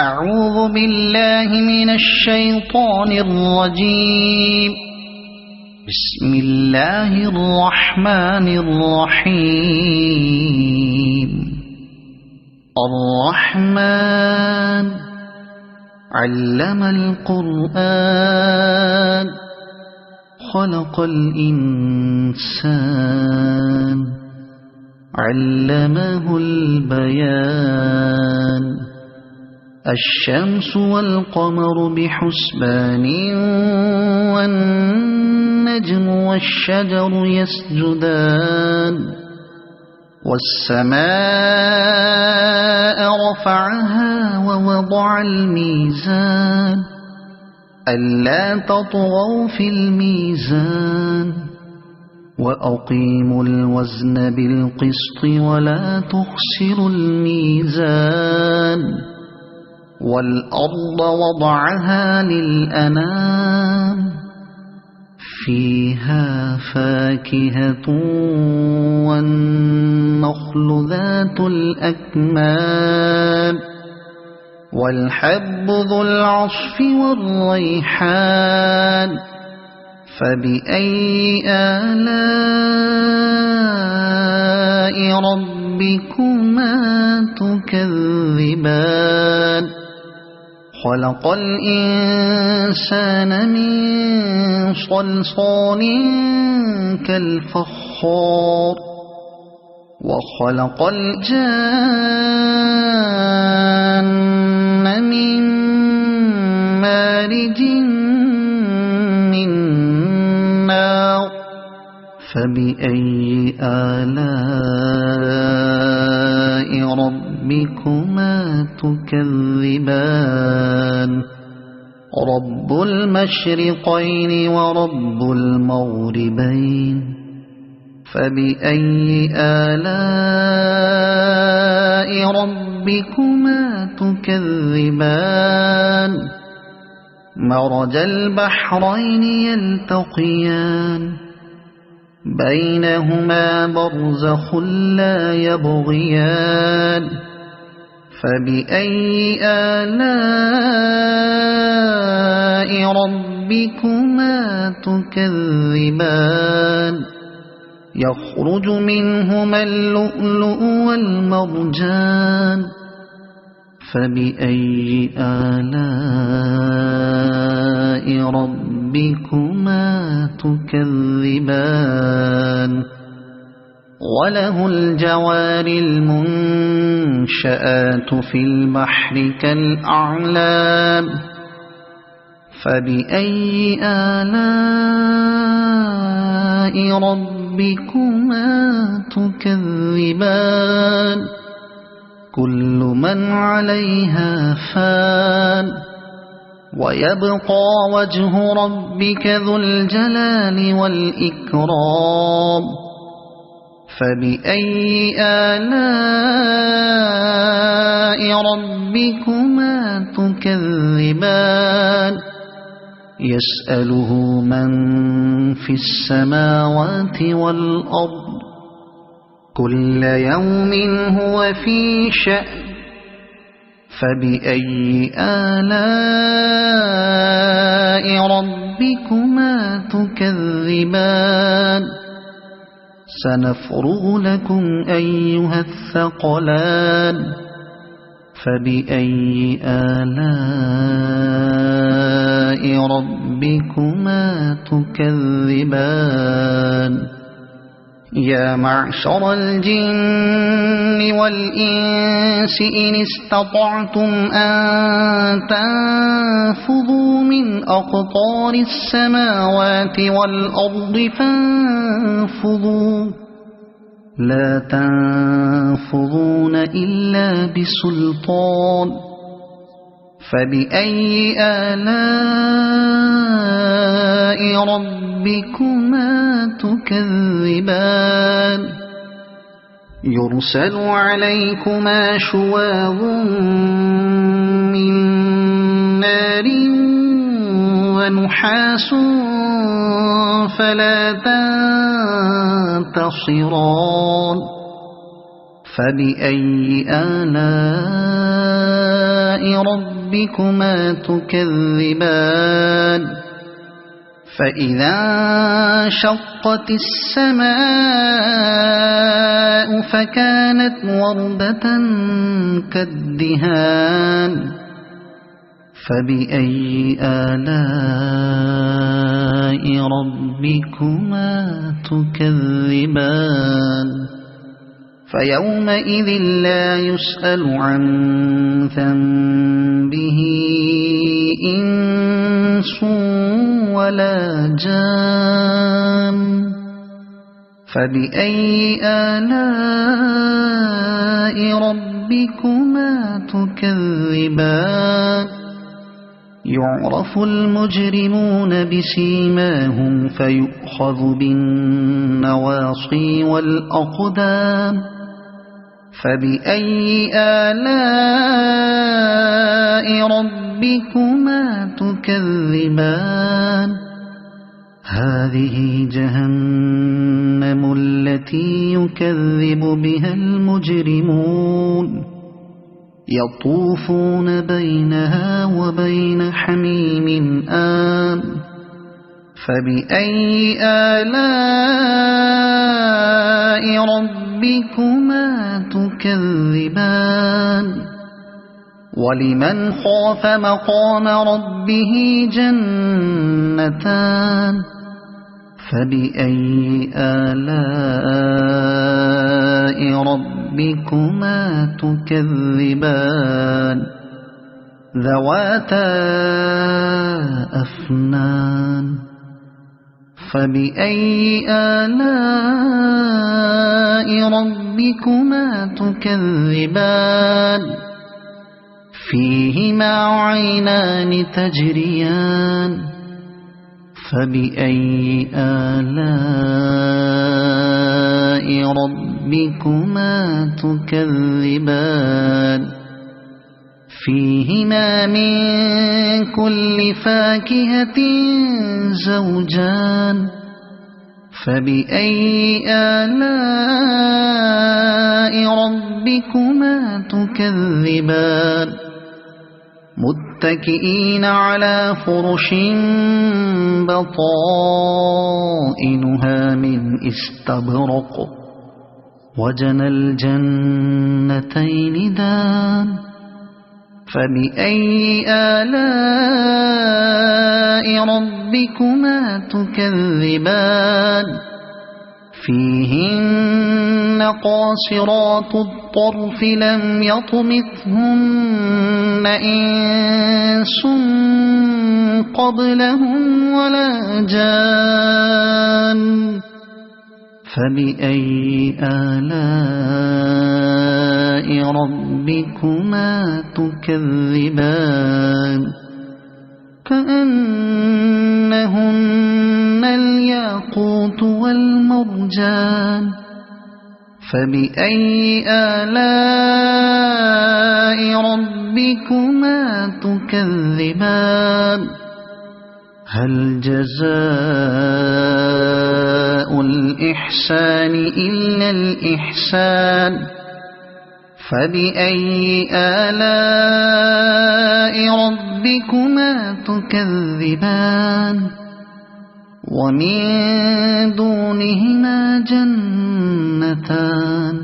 أعوذ بالله من الشيطان الرجيم. بسم الله الرحمن الرحيم. الرحمن علم القرآن خلق الإنسان علمه البيان. الشمس والقمر بحسبان والنجم والشجر يسجدان. والسماء رفعها ووضع الميزان ألا تطغوا في الميزان وأقيموا الوزن بالقسط ولا تخسروا الميزان. والأرض وضعها للأنام فيها فاكهة والنخل ذات الأكمام والحب ذو العصف والريحان. فبأي آلاء ربكما تكذبان. خلق الإنسان من صلصال كالفخار وخلق الجان من مارج من نار. فبأي آلاء ربكما تكذبان. رب المشرقين ورب المغربين. فبأي آلاء ربكما تكذبان. مرج البحرين يلتقيان بينهما برزخ لا يبغيان. فبأي آلاء ربكما تكذبان. يخرج منهما اللؤلؤ والمرجان. فبأي آلاء ربكما تكذبان. وله الجوار المنشآت في البحر كالأعلام. فبأي آلاء ربكما تكذبان. كل من عليها فان ويبقى وجه ربك ذو الجلال والإكرام. فبأي آلاء ربكما تكذبان. يسأله من في السماوات والأرض كل يوم هو في شأن. فبأي آلاء ربكما تكذبان. سنفرغ لكم أيها الثقلان. فبأي آلاء ربكما تكذبان. يا معشر الجن والإنس إن استطعتم أن تنفذوا من أقطار السماوات والأرض فانفذوا لا تنفذون إلا بسلطان. فبأي آلاء ربكما تكذبان. يرسل عليكما شواظ من نار ونحاس فلا تنتصران. فبأي آلاء ربكما تكذبان فإذا انشقت السماء فكانت وردة كالدهان فبأي آلاء ربكما تكذبان فيومئذ لا يسأل عن ذنبه إنس ولا جان فبأي آلاء ربكما تكذبان يعرف المجرمون بسيماهم فيؤخذ بالنواصي والأقدام فبأي آلاء ربكما تكذبان هذه جهنم التي يكذب بها المجرمون يطوفون بينها وبين حميم آن فبأي آلاء ربكما تكذبان ولمن خاف مقام ربه جنتان فبأي آلاء ربكما تكذبان ذواتا أفنان فبأي آلاء ربكما تكذبان فيهما عينان تجريان فبأي آلاء ربكما تكذبان فيهما من كل فاكهة زوجان فبأي آلاء ربكما تكذبان متكئين على فرش بطائنها من استبرق وجنى الجنتين دان فبأي آلاء ربكما تكذبان فيهن قاصرات الطرف لم يطمثهن إنس قبلهم ولا جان فبأي آلاء ربكما تكذبان كأنهن الياقوت والمرجان فبأي آلاء ربكما تكذبان هل جزاء الإحسان إلا الإحسان فبأي آلاء ربكما تكذبان ومن دونهما جنتان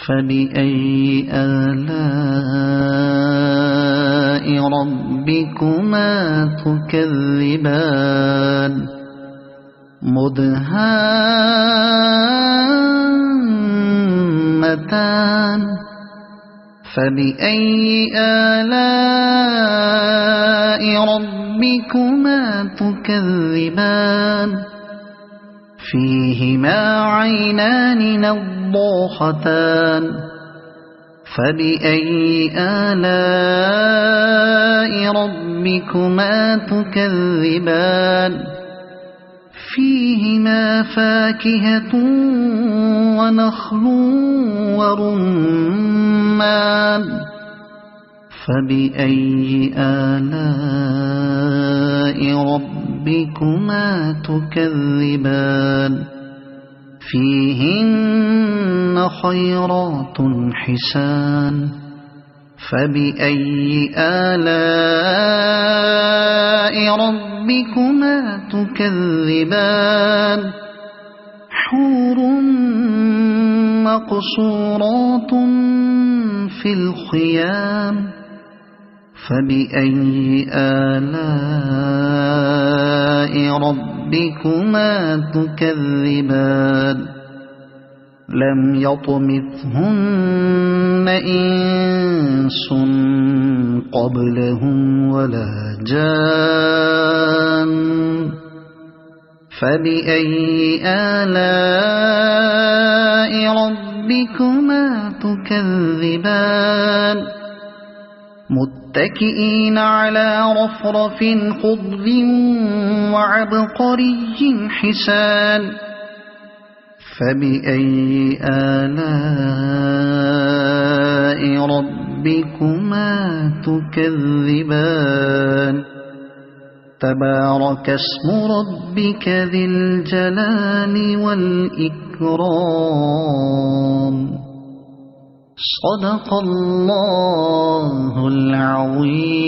فبأي آلاء ربكما تكذبان مدهامتان فبأي آلاء ربكما تكذبان فيهما عينان نضاختان فبأي آلاء ربكما تكذبان فيهما فاكهة ونخل ورمان فبأي آلاء ربكما تكذبان فيهن خيرات حسان فبأي آلاء ربكما تكذبان حور مقصورات في الخيام فبأي آلاء ربكما تكذبان لم يطمثهن إنس قبلهم ولا جان فبأي آلاء ربكما تكذبان متكئين على رفرف خضر وعبقري حسان فبأي آلاء ربكما تكذبان تبارك اسم ربك ذي الجلال والإكرام صدق الله العظيم.